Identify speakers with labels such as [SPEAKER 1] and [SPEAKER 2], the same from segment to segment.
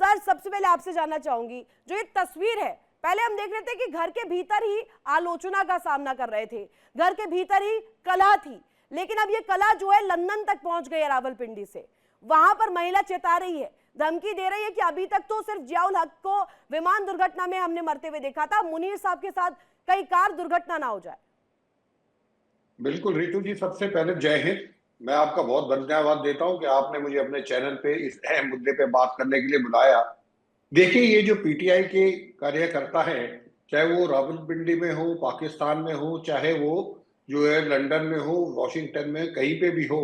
[SPEAKER 1] Sir सबसे पहले आपसे जानना चाहूंगी, जो ये तस्वीर है, पहले हम देख रहे थे कि घर के भीतर ही आलोचना का सामना कर रहे थे, घर के भीतर ही कलह थी, लेकिन अब ये कलह जो है लंदन तक पहुंच गई है रावलपिंडी से। वहां पर महिला चेता रही है, धमकी दे रही है कि अभी तक तो सिर्फ जियाउल हक को विमान दुर्घटना में हमने मरते हुए देखा था, मुनीर साहब के साथ कई कार दुर्घटना ना हो जाए।
[SPEAKER 2] बिल्कुल रितु जी, सबसे पहले जय हिंद। मैं आपका बहुत धन्यवाद देता हूं कि आपने मुझे अपने चैनल पे इस अहम मुद्दे पे बात करने के लिए बुलाया। देखिए, ये जो पीटीआई के कार्यकर्ता हैं, चाहे वो रावलपिंडी में हो, पाकिस्तान में हो, चाहे वो जो है लंदन में हो, वॉशिंगटन में, कहीं पे भी हो,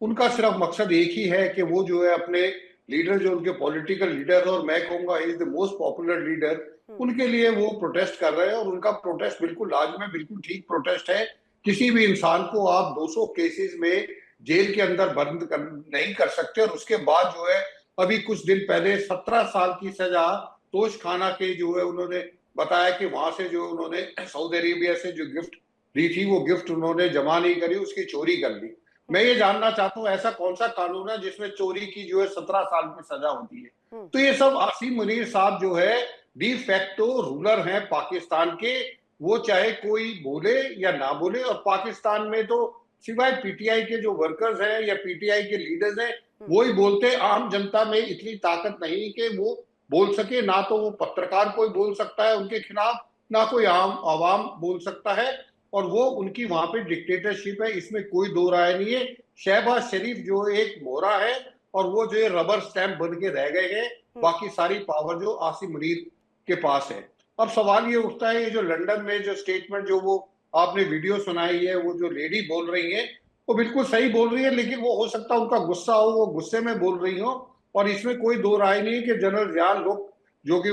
[SPEAKER 2] उनका सिर्फ मकसद एक ही है कि वो जो है अपने लीडर, जो उनके पॉलिटिकल लीडर, और मैं कहूंगा is the most popular leader, उनके लिए वो प्रोटेस्ट कर रहे हैं। और उनका प्रोटेस्ट बिल्कुल आज में बिल्कुल ठीक प्रोटेस्ट है। किसी भी इंसान को आप 200 केसेस में जेल के अंदर बंद नहीं कर सकते। और उसके बाद जो है अभी कुछ दिन पहले 17 साल की सजा तोश खाना के जो है उन्होंने बताया कि वहां से जो उन्होंने सऊदी अरेबिया से जो गिफ्ट दी थी, वो गिफ्ट उन्होंने जमा नहीं करी, उसकी चोरी कर ली। मैं ये जानना चाहता हूँ, ऐसा कौन सा कानून है जिसमें चोरी की जो है 17 साल की सजा होती है? तो ये सब आसिम मुनीर साहब जो है डी फैक्टो रूलर हैं पाकिस्तान के। वो चाहे कोई बोले या ना बोले, और पाकिस्तान में तो सिवाय पीटीआई के जो वर्कर्स हैं या पीटीआई के लीडर्स हैं, वो ही बोलते। आम जनता में इतनी ताकत नहीं कि वो बोल सके। ना तो वो पत्रकार कोई बोल सकता है उनके खिलाफ, ना कोई आम आवाम बोल सकता है। और वो उनकी वहां पे डिक्टेटरशिप है, इसमें कोई दो राय नहीं है। शहबाज शरीफ जो एक मोहरा है, और वो जो रबर स्टैंप बन के रह गए हैं। बाकी सारी पावर जो आसिम मुनीर के पास है। अब सवाल ये उठता है, ये जो लंदन में जो स्टेटमेंट जो वो आपने वीडियो सुनाई है, वो जो लेडी बोल रही है, वो बिल्कुल सही बोल रही है। लेकिन वो हो सकता है उनका गुस्सा हो, वो गुस्से में बोल रही हो। और इसमें कोई दो राय नहीं कि जनरल जियाउल हक जो कि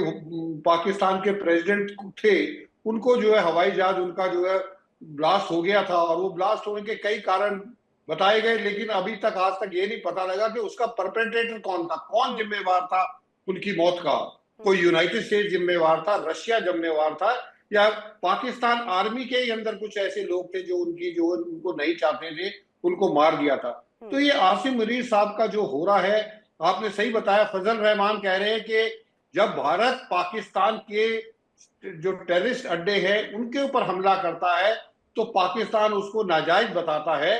[SPEAKER 2] पाकिस्तान के प्रेसिडेंट थे, उनको जो है हवाई जहाज उनका जो है ब्लास्ट हो गया था। और वो ब्लास्ट होने के कई कारण बताए गए, लेकिन अभी तक आज तक ये नहीं पता लगा कि उसका परपेट्रेटर कौन था, कौन जिम्मेवार था उनकी मौत का। कोई यूनाइटेड स्टेट जिम्मेवार था, रशिया जिम्मेवार था, या पाकिस्तान आर्मी के ही अंदर कुछ ऐसे लोग थे जो उनकी जो उनको नहीं चाहते थे, उनको मार दिया था। तो ये आसिम मुनीर साहब का जो हो रहा है, आपने सही बताया। फजल रहमान कह रहे हैं कि जब भारत पाकिस्तान के जो टेररिस्ट अड्डे हैं उनके ऊपर हमला करता है तो पाकिस्तान उसको नाजायज बताता है,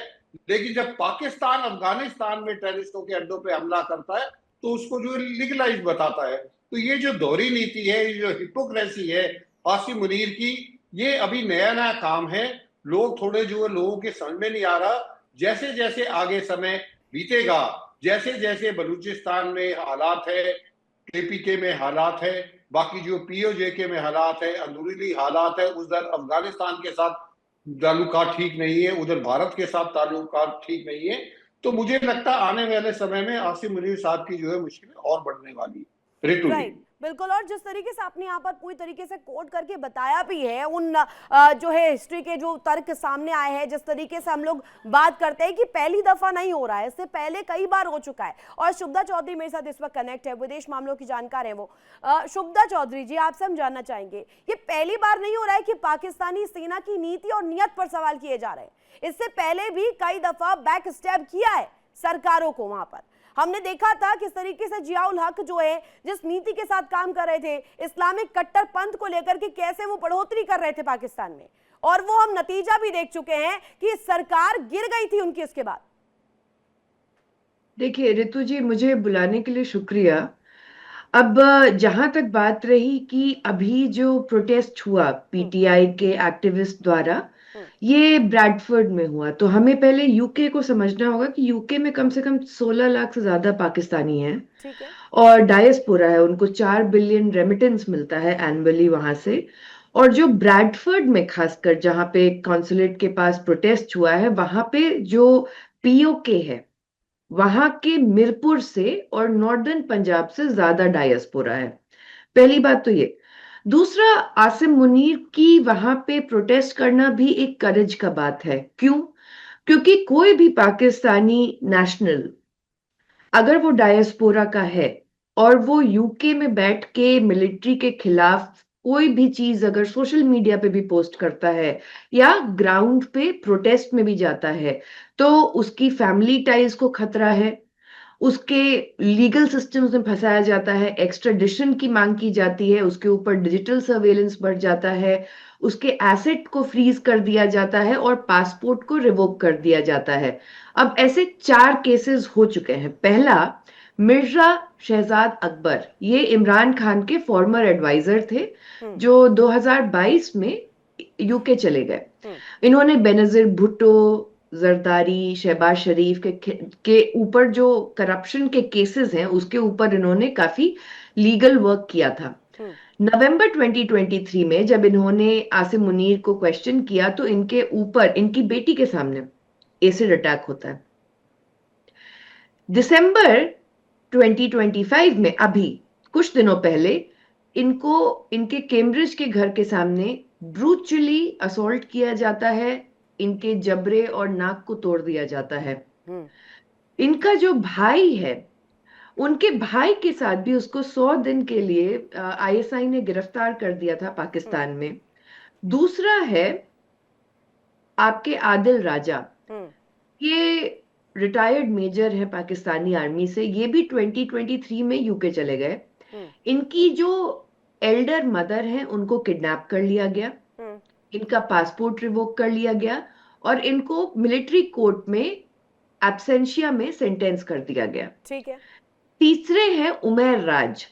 [SPEAKER 2] लेकिन जब पाकिस्तान अफगानिस्तान में टेररिस्टों के अड्डों पे हमला करता है तो उसको जो लीगलाइज बताता है। तो ये जो दोहरी नीति है, ये जो हिपोक्रेसी है आसिम मुनीर की, ये अभी नया नया काम है। लोग थोड़े जो लोगों के समझ में नहीं आ रहा। जैसे जैसे आगे समय बीतेगा, जैसे जैसे बलूचिस्तान में हालात है, केपीके में हालात है, बाकी जो पीओजेके में हालात है, अंदरूनी हालात है, उधर अफगानिस्तान के साथ ताल्लुकात ठीक नहीं है, उधर भारत के साथ ताल्लुकात ठीक नहीं है, तो मुझे लगता है आने वाले समय में आसिम मुनीर साहब की जो है मुश्किलें और बढ़ने वाली है। रितु जी।
[SPEAKER 1] बिल्कुल, और जिस तरीके से आपने यहाँ पर पूरी तरीके से कोट करके बताया भी है, उन जो है हिस्ट्री के जो तर्क सामने आए हैं, जिस तरीके से हम लोग बात करते हैं कि पहली दफा नहीं हो रहा है, इससे पहले कई बार हो चुका है। और शुभदा चौधरी मेरे साथ इस वक्त कनेक्ट है, विदेश मामलों की जानकार है वो। शुभदा चौधरी जी, आपसे हम जानना चाहेंगे, ये पहली बार नहीं हो रहा है कि पाकिस्तानी सेना की नीति और नियत पर सवाल किए जा रहे हैं। इससे पहले भी कई दफा बैक स्टेप किया है सरकारों को। वहां पर हमने देखा था किस तरीके से जियाउल हक जो है जिस नीति के साथ काम कर रहे थे, इस्लामिक कट्टरपंथ को लेकर के कैसे वो बढ़ोतरी कर रहे थे पाकिस्तान में, और वो हम नतीजा भी देख चुके हैं कि सरकार गिर गई थी उनकी इसके बाद।
[SPEAKER 3] देखिए रितु जी, मुझे बुलाने के लिए शुक्रिया। अब जहां तक बात रही कि अभी जो प्रोटेस्ट हुआ पीटीआई के एक्टिविस्ट द्वारा, ये ब्रैडफोर्ड में हुआ, तो हमें पहले यूके को समझना होगा कि यूके में कम से कम 16 लाख से ज्यादा पाकिस्तानी हैं और डायस्पोरा है, उनको 4 बिलियन रेमिटेंस मिलता है एनुअली वहां से। और जो ब्रैडफोर्ड में खासकर जहां पे कॉन्सुलेट के पास प्रोटेस्ट हुआ है, वहां पे जो पीओके है वहां के मिरपुर से और नॉर्दर्न पंजाब से ज्यादा डायस्पोरा है। पहली बात तो ये। दूसरा, आसिम मुनीर की वहां पे प्रोटेस्ट करना भी एक करेज का बात है। क्यों? क्योंकि कोई भी पाकिस्तानी नेशनल अगर वो डायस्पोरा का है और वो यूके में बैठ के मिलिट्री के खिलाफ कोई भी चीज अगर सोशल मीडिया पे भी पोस्ट करता है या ग्राउंड पे प्रोटेस्ट में भी जाता है, तो उसकी फैमिली टाइज को खतरा है, उसके लीगल सिस्टम्स में फंसाया जाता है, एक्स्ट्राडिशन की मांग की जाती है, उसके ऊपर डिजिटल सर्वेलेंस बढ़ जाता है, उसके एसेट को फ्रीज कर दिया जाता है और पासपोर्ट को रिवोक कर दिया जाता है। अब ऐसे 4 केसेस हो चुके हैं। पहला, मिर्जा शहजाद अकबर, ये इमरान खान के फॉर्मर एडवाइजर थे जो 2022 में यूके चले गए। इन्होंने बेनजीर भुट्टो, जरदारी, शहबाज शरीफ के ऊपर जो करप्शन के केसेस हैं उसके ऊपर इन्होंने काफी लीगल वर्क किया था। नवंबर 2023 में जब इन्होंने आसिम मुनीर को क्वेश्चन किया तो इनके ऊपर, इनकी बेटी के सामने एसिड अटैक होता है। दिसंबर 2025 में, अभी कुछ दिनों पहले, इनको इनके कैम्ब्रिज के घर के सामने ब्रूचुअली असॉल्ट किया जाता है, इनके जबड़े और नाक को तोड़ दिया जाता है। इनका जो भाई है, उनके भाई के साथ भी उसको 100 दिन के लिए आईएसआई ने गिरफ्तार कर दिया था पाकिस्तान में। दूसरा है आपके आदिल राजा, ये रिटायर्ड मेजर है पाकिस्तानी आर्मी से, ये भी 2023 में यूके चले गए। इनकी जो एल्डर मदर है उनको किडनैप कर लिया गया, इनका पासपोर्ट रिवोक कर लिया गया और इनको मिलिट्री कोर्ट में एब्सेंशिया में सेंटेंस कर दिया गया।
[SPEAKER 1] ठीक है।
[SPEAKER 3] तीसरे हैं उमर राज,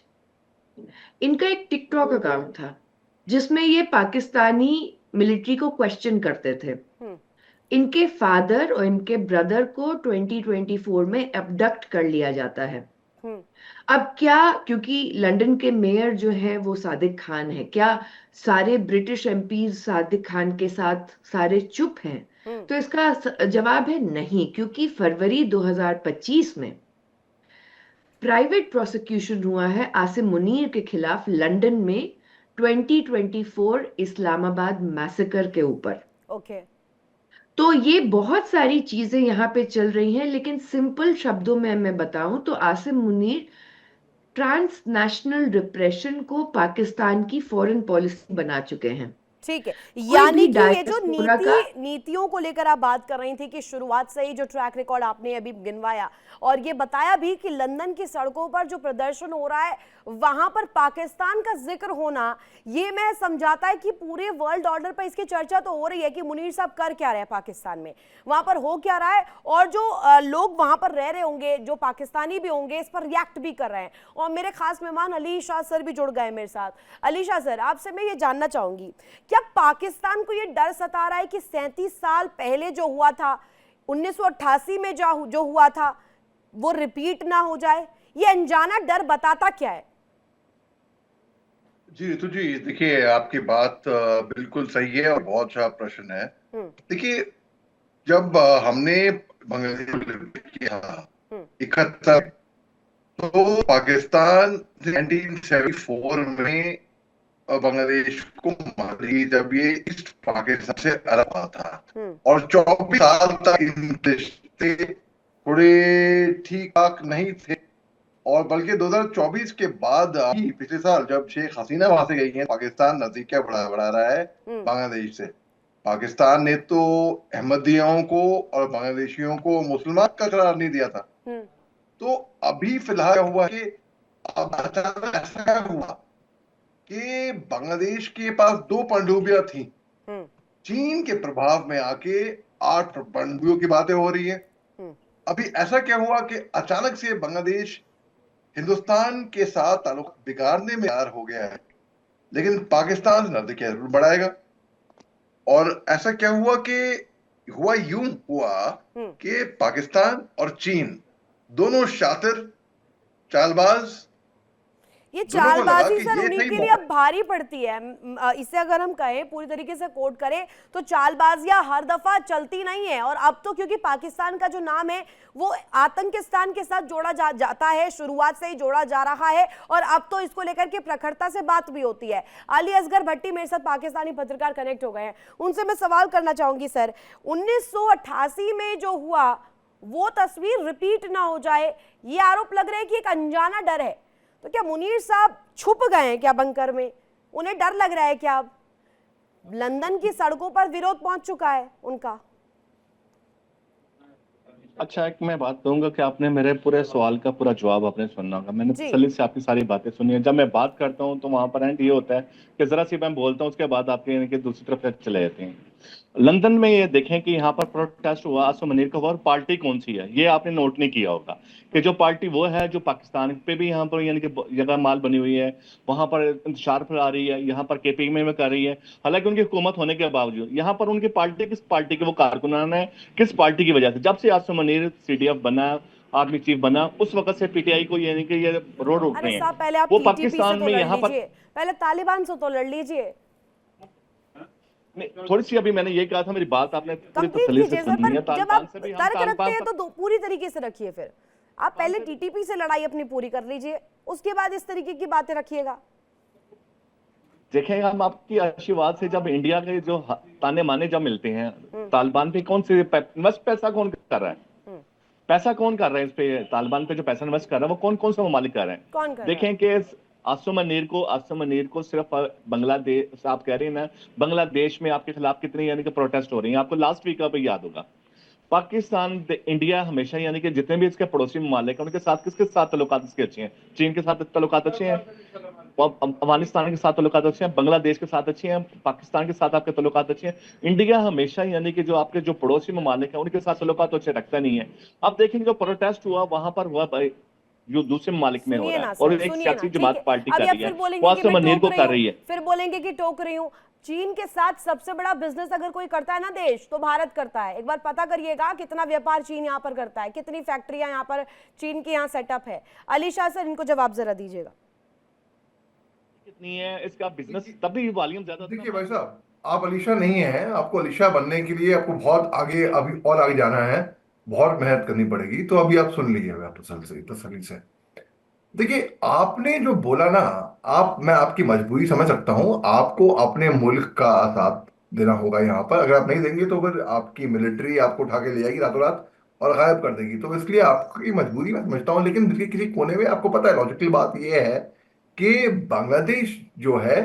[SPEAKER 3] इनका एक टिकटॉक अकाउंट था जिसमें ये पाकिस्तानी मिलिट्री को क्वेश्चन करते थे। इनके फादर और इनके ब्रदर को 2024 में अबडक्ट कर लिया जाता है। अब क्या, क्योंकि लंदन के मेयर जो है वो सादिक खान है, क्या सारे ब्रिटिश एमपीज सादिक खान के साथ सारे चुप हैं? तो इसका जवाब है नहीं, क्योंकि फरवरी 2025 में प्राइवेट प्रोसिक्यूशन हुआ है आसिम मुनीर के खिलाफ लंदन में 2024 इस्लामाबाद मैसेकर के ऊपर।
[SPEAKER 1] ओके।
[SPEAKER 3] तो ये बहुत सारी चीजें यहाँ पे चल रही हैं, लेकिन सिंपल शब्दों में मैं बताऊं तो आसिम मुनीर ट्रांसनेशनल रिप्रेशन को पाकिस्तान की फॉरेन पॉलिसी बना चुके हैं।
[SPEAKER 1] ठीक है,
[SPEAKER 3] कोई
[SPEAKER 1] यानी
[SPEAKER 3] भी
[SPEAKER 1] कि ये जो
[SPEAKER 3] डायस्पोरा का
[SPEAKER 1] नीतियों को लेकर आप बात कर रही थी कि शुरुआत से ही जो ट्रैक रिकॉर्ड आपने अभी गिनवाया और ये बताया भी कि लंदन की सड़कों पर जो प्रदर्शन हो रहा है वहां पर पाकिस्तान का जिक्र होना, ये मैं समझाता है कि पूरे वर्ल्ड ऑर्डर पर इसकी चर्चा तो हो रही है कि मुनीर साहब कर क्या रहे हैं पाकिस्तान में, वहां पर हो क्या रहा है, और जो लोग वहां पर रह रहे होंगे जो पाकिस्तानी भी होंगे इस पर रिएक्ट भी कर रहे हैं। और मेरे खास मेहमान अली शाह सर भी जुड़ गए मेरे साथ। अली शाह सर, आपसे मैं ये जानना चाहूंगी, क्या पाकिस्तान को ये डर सता रहा है कि 37 साल पहले जो हुआ था, 1988 में जो हुआ था, वो रिपीट ना हो जाए? ये अनजाना डर बताता क्या है?
[SPEAKER 4] जी ऋतु जी, देखिए आपकी बात बिल्कुल सही है और बहुत अच्छा प्रश्न है। देखिए, जब हमने बांग्लादेश को लिबरेट किया 71, तो पाकिस्तान 1974 में बांग्लादेश को मारी जब ये ईस्ट पाकिस्तान से अलग हुआ था, और 24 साल तक इन रिश्ते थोड़े ठीक ठाक नहीं थे। और बल्कि 2024 के बाद पिछले साल जब शेख हसीना वहां से गई है, पाकिस्तान नजदीकियां बढ़ा रहा है बांग्लादेश से। पाकिस्तान ने तो अहमदियों को और बांग्लादेशियों को मुसलमान का करार नहीं दिया था। तो अभी फिलहाल हुआ कि अब अचानक ऐसा हुआ कि बांग्लादेश के पास 2 पनडुब्बियां थी, चीन के प्रभाव में आके 8 पनडुब्बियों की बातें हो रही है। अभी ऐसा क्या हुआ कि अचानक से बांग्लादेश हिंदुस्तान के साथ ताल्लुक बिगाड़ने में तैयार हो गया है, लेकिन पाकिस्तान नजदीकियां जरूर बढ़ाएगा। और ऐसा क्या हुआ यूं हुआ कि पाकिस्तान और चीन दोनों शातिर, चालबाज,
[SPEAKER 1] ये चालबाजी सर उन्हीं के लिए अब भारी पड़ती है। इसे अगर हम कहें, पूरी तरीके से कोट करें, तो चालबाजियां हर दफा चलती नहीं है। और अब तो क्योंकि पाकिस्तान का जो नाम है वो आतंकिस्तान के साथ जोड़ा जाता है, शुरुआत से ही जोड़ा जा रहा है, और अब तो इसको लेकर के प्रखरता से बात भी होती है। अली असगर भट्टी मेरे साथ पाकिस्तानी पत्रकार कनेक्ट हो गए हैं, उनसे मैं सवाल करना चाहूंगी। सर, 1988 में जो हुआ वो तस्वीर रिपीट ना हो जाए, ये आरोप लग रहा है कि एक अनजाना डर है। तो क्या मुनीर साहब छुप गए हैं क्या बंकर में? उन्हें डर लग रहा है क्या? अब लंदन की सड़कों पर विरोध पहुंच चुका है उनका?
[SPEAKER 5] अच्छा, एक मैं बात कहूंगा कि आपने मेरे पूरे सवाल का पूरा जवाब आपने सुनना होगा। मैंने
[SPEAKER 1] जी।
[SPEAKER 5] तसल्ली से आपकी सारी बातें सुनी है। जब मैं बात करता हूँ तो वहां पर एंड ये होता है कि जरा सी मैं बोलता हूँ, उसके बाद आपके यानी कि दूसरी तरफ चले जाते हैं। लंदन में ये देखें कि यहाँ पर प्रोटेस्ट हुआ आसम मनीर का हुआ, और पार्टी कौन सी है ये आपने नोट नहीं किया होगा कि जो पार्टी वो है जो पाकिस्तान पे भी यहाँ पर यानी कि जगह माल बनी हुई है, वहां पर इंतशार फैला रही है, यहाँ पर केपी में कर रही है। हालांकि उनकी हुकूमत होने के बावजूद यहाँ पर उनकी पार्टी किस पार्टी के वो कारकुनान है, किस पार्टी की वजह से जब से आसम मनीर सीडीएफ बना, आर्मी चीफ बना, उस वक्त से पीटीआई को यानी कि ये रोड रोक
[SPEAKER 1] अरे
[SPEAKER 5] रहे
[SPEAKER 1] साहब
[SPEAKER 5] हैं।
[SPEAKER 1] पहले आप
[SPEAKER 5] वो
[SPEAKER 1] टीटीपी से
[SPEAKER 5] पाकिस्तान
[SPEAKER 1] तो
[SPEAKER 5] में
[SPEAKER 1] लड़
[SPEAKER 5] यहाँ पर
[SPEAKER 1] लीजिए, पहले तालिबान से तो लड़ लीजिए।
[SPEAKER 5] नहीं, थोड़ी सी अभी मैंने ये कहा था, मेरी बात आपने पूरी
[SPEAKER 1] कंप्लीट
[SPEAKER 5] तसल्ली से
[SPEAKER 1] कीजिए सर,
[SPEAKER 5] सुनी है।
[SPEAKER 1] पर जब
[SPEAKER 5] तालिबान
[SPEAKER 1] आप
[SPEAKER 5] से भी हम
[SPEAKER 1] तर्क रखते
[SPEAKER 5] तालिबान
[SPEAKER 1] हैं
[SPEAKER 5] पर
[SPEAKER 1] तो पूरी तरीके से रखिए। फिर आप पहले टीटीपी से लड़ाई अपनी पूरी कर लीजिए, उसके बाद इस तरीके की बातें रखिएगा।
[SPEAKER 5] देखें, हम आपकी आशीर्वाद से जब इंडिया के जो ताने माने जब मिलते हैं, तालिबान पे कौन से इन्वेस्ट पैसा कौन कर रहा है, पैसा कौन कर रहा है इस पे, तालिबान पे जो पैसा इन्वेस्ट कर रहा है वो कौन कौन से ममालिक कर रहे हैं।
[SPEAKER 1] कौन कर रहा है?
[SPEAKER 5] देखें कि आसम मनीर को सिर्फ बांग्लादेश, आप कह रहे हैं ना, बांग्लादेश में आपके खिलाफ कितनी यानी कि प्रोटेस्ट हो रही है, आपको लास्ट वीक का भी याद होगा। पाकिस्तान इंडिया हमेशा यानी कि जितने भी इसके पड़ोसी ममालिक हैं उनके साथ किसके साथ तल्लुकात इसके अच्छे हैं? चीन के साथ तल्लुकात अच्छे हैं, अफगानिस्तान के साथ तल्लुकात अच्छे हैं, बांग्लादेश के साथ अच्छे हैं, पाकिस्तान के साथ आपके तल्लुकात अच्छे हैं। इंडिया हमेशा यानी कि जो आपके जो पड़ोसी ममालिक हैं उनके साथ तल्लुकात अच्छे रखता नहीं है। अब देखेंगे जो प्रोटेस्ट हुआ वहां पर हुआ जो दूसरे ममालिक में हो
[SPEAKER 1] सुनिए
[SPEAKER 5] रहा
[SPEAKER 1] ना
[SPEAKER 5] है, और
[SPEAKER 1] सर,
[SPEAKER 5] एक
[SPEAKER 1] सुनिए ना,
[SPEAKER 5] सियासी
[SPEAKER 1] ठीक
[SPEAKER 5] जमात
[SPEAKER 1] है।
[SPEAKER 5] पार्टी
[SPEAKER 1] अब
[SPEAKER 5] कर
[SPEAKER 1] आप
[SPEAKER 5] रही है,
[SPEAKER 1] फिर
[SPEAKER 5] वो
[SPEAKER 1] बोलेंगे कि
[SPEAKER 5] आसम
[SPEAKER 1] मैं
[SPEAKER 5] मनीर
[SPEAKER 1] टोक
[SPEAKER 5] को
[SPEAKER 1] रही
[SPEAKER 5] कर
[SPEAKER 1] हूँ,
[SPEAKER 5] रही है।
[SPEAKER 1] फिर बोलेंगे कि टोक रही हूँ। चीन के साथ सबसे बड़ा बिजनेस अगर कोई करता है ना देश, तो भारत करता है। एक बार पता करिएगा कितना व्यापार चीन यहाँ पर करता है, कितनी फैक्ट्रियां यहाँ पर चीन की यहाँ सेटअप है। अली शाह सर, इनको जवाब जरा दीजिएगा।
[SPEAKER 5] कितनी है इसका बिजनेस, तभी वॉल्यूम ज्यादा था।
[SPEAKER 6] देखिए भाई साहब, आप अलीशा नहीं है। आपको अलीशा बनने के लिए आपको बहुत आगे, अभी और आगे जाना है, बहुत मेहनत करनी पड़ेगी। तो अभी आप सुन लीजिए आप तसल्ली से। देखिए आपने जो बोला ना, मैं आपकी मजबूरी समझ सकता हूं। आपको अपने मुल्क का साथ देना होगा यहाँ पर। अगर आप नहीं देंगे तो फिर आपकी मिलिट्री आपको उठा के ले जाएगी रातों रात और गायब कर देगी। तो इसलिए आपकी मजबूरी मैं समझता हूँ, लेकिन दिल के किसी कोने में आपको पता है, लॉजिकल बात यह है कि बांग्लादेश जो है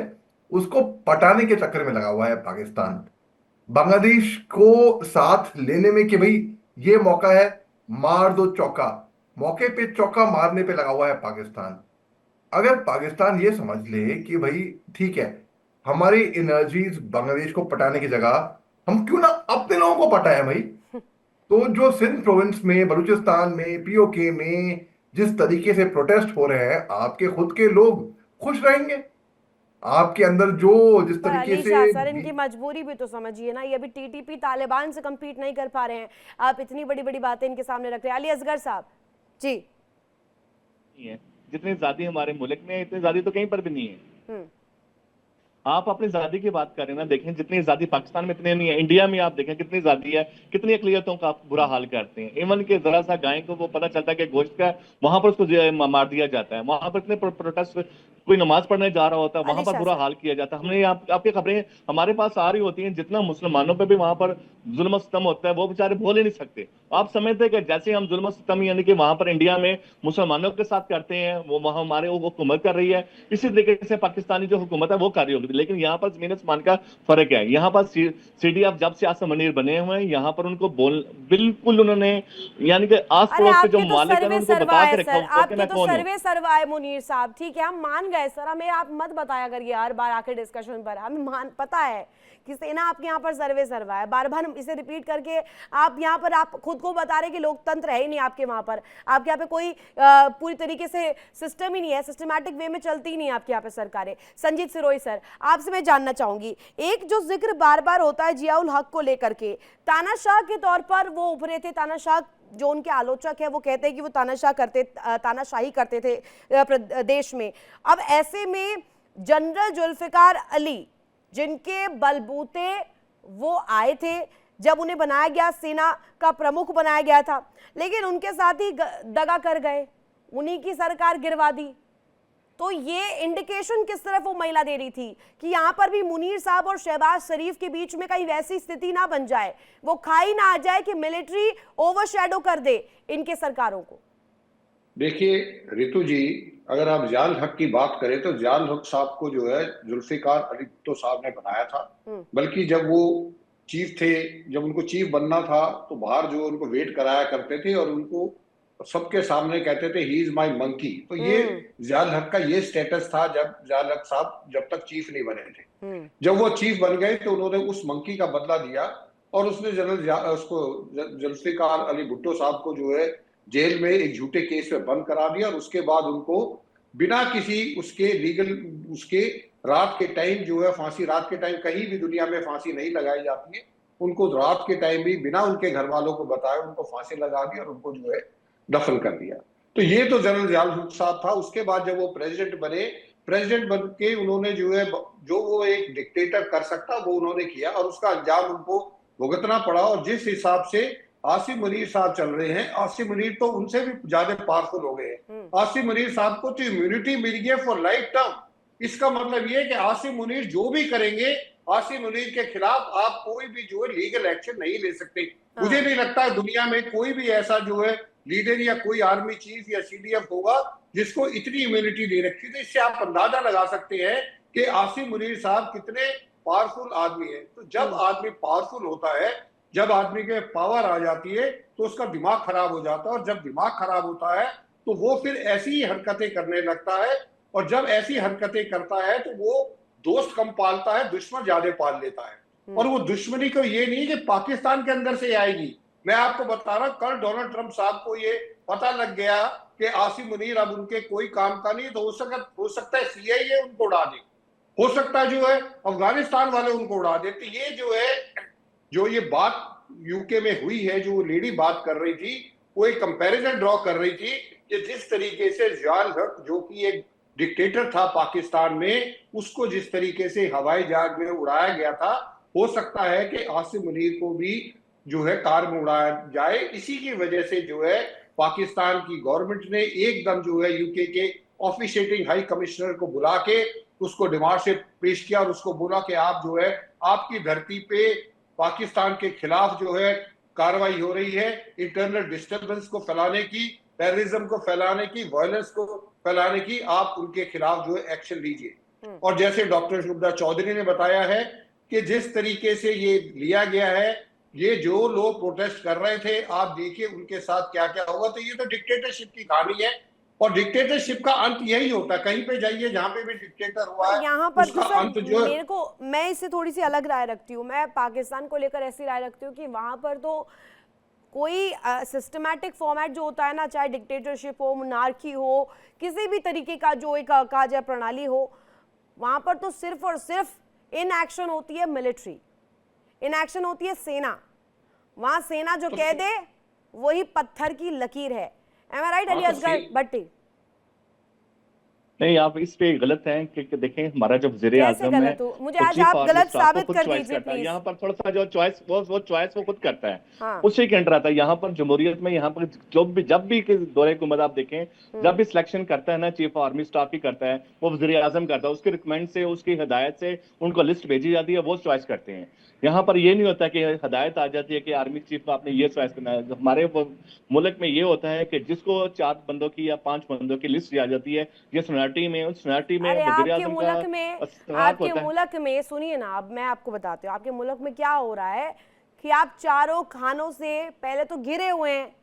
[SPEAKER 6] उसको पटाने के चक्कर में लगा हुआ है पाकिस्तान। बांग्लादेश को साथ लेने में कि भाई ये मौका है, मार दो चौका, मौके पे चौका मारने पे लगा हुआ है पाकिस्तान। अगर पाकिस्तान ये समझ ले कि भाई ठीक है, हमारी एनर्जीज बांग्लादेश को पटाने की जगह हम क्यों ना अपने लोगों को पटाए भाई। तो जो सिंध प्रोविंस में, बलूचिस्तान में, पीओके में जिस तरीके से प्रोटेस्ट हो रहे हैं, आपके खुद के लोग खुश रहेंगे। आपके अंदर जो जिस
[SPEAKER 1] पर
[SPEAKER 6] तरीके
[SPEAKER 1] अली
[SPEAKER 6] से
[SPEAKER 1] शाह सर, इनकी मजबूरी भी तो समझिए ना। ये अभी टीटीपी तालिबान से compete नहीं कर पा रहे हैं, आप इतनी बड़ी बड़ी बातें इनके सामने रख रहे हैं। अली असगर साहब जी।
[SPEAKER 5] नहीं है, जितनी आजादी हमारे मुल्क में है इतनी आजादी तो कहीं पर भी नहीं है। आप अपनी आजादी की बात करें ना, देखें जितनी आजादी पाकिस्तान में इतनी नहीं है, इंडिया में आप देखें कितनी आजादी है, कितनी अकलियतों का आप बुरा हाल करते हैं। इवन के जरा सा गाय को वो पता चलता है कि गोश्त का, वहां पर उसको मार दिया जाता है। वहां पर इतने प्रोटेस्ट, कोई नमाज पढ़ने जा रहा होता है वहां
[SPEAKER 1] अली
[SPEAKER 5] पर
[SPEAKER 1] शाह
[SPEAKER 5] बुरा
[SPEAKER 1] साहब,
[SPEAKER 5] हाल किया जाता है। हमने आपकी खबरें हमारे पास आ रही होती हैं, जितना मुसलमानों पे भी वहां पर जुल्म सितम होता है वो बेचारे बोल ही नहीं सकते। आप समझते हैं कि जैसे हम जुल्म सितम यानी कि वहां पर इंडिया में मुसलमानों के साथ करते हैं, वो वहां हमारे वो हुकूमत कर रही है, इसी तरीके से पाकिस्तानी जो हुकूमत है वो कर रही होगी। लेकिन यहाँ पर जमीन आसमान का फर्क है। यहाँ पर सीडीएफ जब से आसम मनीर बने हुए हैं, यहाँ पर उनको बिल्कुल उन्होंने यानी कि आस
[SPEAKER 1] अरे
[SPEAKER 5] पड़ोस के जो
[SPEAKER 1] आपके तो
[SPEAKER 5] ममालिक है
[SPEAKER 1] सर्वे
[SPEAKER 5] उनको
[SPEAKER 1] सर्वा
[SPEAKER 5] बता
[SPEAKER 1] है
[SPEAKER 5] के रखा
[SPEAKER 1] सर,
[SPEAKER 5] हुआ है कि
[SPEAKER 1] आपके
[SPEAKER 5] मैं
[SPEAKER 1] तो
[SPEAKER 5] कौन हूँ।
[SPEAKER 1] सर्वे सर्वा है मुनीर साहब। ठीक है, हम मान गए सर, हमें आप मत बताया करिए हर बार आके डिस्कशन पर। हमें मान पता है कि सेना आपके यहाँ पर सर्वे सर्वा है, बार बार इसे रिपीट करके आप यहाँ पर आप खुद को बता रहे कि लोकतंत्र है ही नहीं आपके वहां पर। आपके यहाँ पे कोई पूरी तरीके से सिस्टम ही नहीं है, सिस्टमेटिक वे में चलती ही नहीं आपके यहाँ पे सरकारें। संजीत सिरोही सर, आपसे मैं जानना चाहूंगी, एक जो जिक्र बार बार होता है जियाउल हक को लेकर के, तानाशाह के तौर पर वो उभरे थे। तानाशाह जो उनके आलोचक है वो कहते हैं कि वो तानाशाही करते थे देश में। अब ऐसे में जनरल जुल्फिकार अली, जिनके बलबूते वो आए थे जब उन्हें बनाया गया, सेना का प्रमुख बनाया गया था, लेकिन उनके साथ ही दगा कर गए, उन्हीं की सरकार गिरवा दी। तो ये इंडिकेशन किस तरफ वो महिला दे रही थी कि यहाँ पर भी मुनीर साहब और शहबाज शरीफ के बीच में कहीं वैसी स्थिति ना बन जाए, वो खाई ना आ जाए कि मिलिट्री ओवरशैडो कर दे इनके सरकारों को।
[SPEAKER 2] देखिए रितु जी, अगर आप जियाउल हक की बात करें तो जियाउल हक साहब को जो है जुल्फिकार अली भुट्टो साहब ने बनाया था। बल्कि जब वो चीफ थे, जब उनको चीफ बनना था तो बाहर जो उनको वेट कराया करते थे और उनको सबके सामने कहते थे ही इज माय मंकी। तो ये ज़ियाउल हक का ये स्टेटस था जब ज़ियाउल हक साहब जब तक चीफ नहीं बने थे। जब वो चीफ बन गए तो उन्होंने उस मंकी का बदला लिया और उसने उसको जुल्फिकार अली भुट्टो साहब को जो है जेल में एक झूठे केस में बंद करा दिया और उसके बाद उनको बिना किसी उसके लीगल उसके रात के टाइम जो है फांसी, रात के टाइम कहीं भी दुनिया में फांसी नहीं लगाई जाती है, उनको रात के टाइम भी बिना उनके घर वालों को बताए उनको फांसी लगा दी और उनको जो है दफन कर दिया। तो ये तो जनरल ज़ियाउल हक साहब था। उसके बाद जब वो प्रेसिडेंट बने, प्रेसिडेंट बन के उन्होंने जो है जो वो एक डिक्टेटर कर सकता वो उन्होंने किया और उसका अंजाम उनको भुगतना पड़ा। और जिस हिसाब से आसिम मुनीर साहब चल रहे हैं, आसिम मुनीर तो उनसे भी ज्यादा पावरफुल हो गए हैं। आसिम मुनीर साहब को तो इम्यूनिटी मिल गई फॉर लाइफ टाइम। इसका मतलब ये है कि आसिम मुनीर जो भी करेंगे, आसिम मुनीर के खिलाफ आप कोई भी जो है लीगल एक्शन नहीं ले सकते। मुझे नहीं लगता दुनिया में कोई भी ऐसा जो है लीडर या कोई आर्मी चीफ या सीडीएफ होगा जिसको इतनी इम्यूनिटी दे रखी। तो इससे आप अंदाजा लगा सकते हैं कि आसिम मुनीर साहब कितने पावरफुल आदमी है। तो जब आदमी पावरफुल होता है, जब आदमी के पावर आ जाती है तो उसका दिमाग खराब हो जाता है और जब दिमाग खराब होता है तो वो फिर ऐसी ही हरकतें करने लगता है और जब ऐसी हरकतें करता है तो वो दोस्त कम पालता है, दुश्मन ज्यादा पाल लेता है। और वो दुश्मनी को ये नहीं कि पाकिस्तान के अंदर से आएगी। मैं आपको बता रहा हूं, कल डोनाल्ड ट्रंप साहब को ये पता लग गया कि आसिम मुनीर अब उनके कोई काम का नहीं, तो हो सकता है सीआईए उनको उड़ा दे, हो सकता है जो है अफगानिस्तान वाले उनको उड़ा दे। तो ये जो है जो ये बात यूके में हुई है, जो लेडी बात कर रही थी, वो एक कंपैरिजन ड्रॉ कर रही थी कि जिस तरीके से ज़ियाउल हक जो कि एक डिक्टेटर था पाकिस्तान में, उसको जिस तरीके से हवाई जहाज में उड़ाया गया था, हो सकता है कि आसिम मुनीर को भी जो है कार में उड़ाया जाए। इसी की वजह से जो है पाकिस्तान की गवर्नमेंट ने एकदम जो है यूके के ऑफिशिएटिंग हाई कमिश्नर को बुला के उसको डिमांड से पेश किया और उसको बोला कि आप जो है आपकी धरती पे पाकिस्तान के खिलाफ जो है कार्रवाई हो रही है, इंटरनल डिस्टर्बेंस को फैलाने की, टेररिज्म को फैलाने की, वायलेंस को फैलाने की, आप उनके खिलाफ जो है एक्शन लीजिए। और जैसे डॉक्टर शुभदा चौधरी ने बताया है कि जिस तरीके से ये लिया गया है, ये जो लोग प्रोटेस्ट कर रहे थे, आप देखिए उनके साथ क्या क्या होगा। तो ये तो डिक्टेटरशिप की कहानी है और डिक्टेटरशिप का अंत यही होता है। कहीं पे जाइए जहां पे भी डिक्टेटर हुआ है,
[SPEAKER 1] यहाँ पर
[SPEAKER 2] उसका
[SPEAKER 1] तो
[SPEAKER 2] अंत जो
[SPEAKER 1] मेरे को, मैं इससे थोड़ी सी अलग राय रखती हूँ। मैं पाकिस्तान को लेकर ऐसी राय रखती हूँ कि वहां पर तो कोई सिस्टमैटिक फॉर्मेट जो होता है ना, चाहे डिक्टेटरशिप हो, मोनार्की हो, किसी भी तरीके का जो एक कहा जाए प्रणाली हो, वहां पर तो सिर्फ और सिर्फ इन एक्शन होती है मिलिट्री, इन एक्शन होती है सेना। वहां सेना जो कह दे वही पत्थर की लकीर है। एम आई राइट अली असगर भट्टी?
[SPEAKER 5] नहीं, आप इस पे गलत हैं कि देखें हमारा जो वज़ीर आज़म है,
[SPEAKER 1] मुझे आज आप गलत साबित कर दीजिए प्लीज।
[SPEAKER 5] यहाँ पर थोड़ा सा जो चॉइस वो चॉइस वो खुद करता है, हाँ। उसी के अंडर आता है। यहाँ पर जमहूरियत में यहाँ पर जब भी दौरे हुकूमत आप देखें, जब भी सिलेक्शन करता है ना, चीफ आर्मी स्टाफ ही करता है, वो वज़ीर आज़म करता है, उसकी रिकमेंड से, उसकी हिदायत से उनको लिस्ट भेजी जाती है, वो चॉइस करते हैं। यहाँ पर ये नहीं होता कि हिदायत आ जाती है कि आर्मी चीफ आपने ये चॉइस करना है। हमारे मुल्क में ये होता है कि जिसको 4 बंदों की या 5 बंदों की लिस्ट दी जाती है, ये सोनारिटी में, उस सोनारिटी में
[SPEAKER 1] आपके मुल्क में सुनिए ना, अब मैं आपको बताती हूँ आपके मुल्क में क्या हो रहा है कि आप चारों खानों से पहले तो घिरे हुए हैं।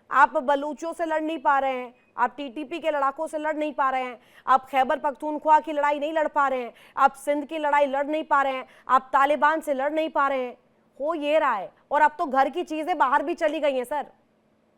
[SPEAKER 1] आप बलूचों से लड़ नहीं पा रहे हैं, आप टीटीपी के लड़ाकों से लड़ नहीं पा रहे हैं, आप खैबर पख्तूनख्वा की लड़ाई नहीं लड़ पा रहे हैं, आप सिंध की लड़ाई लड़ नहीं पा रहे हैं, आप तालिबान से लड़ नहीं पा रहे हैं। हो ये रहा है। और अब तो घर की चीजें बाहर भी चली गई हैं सर।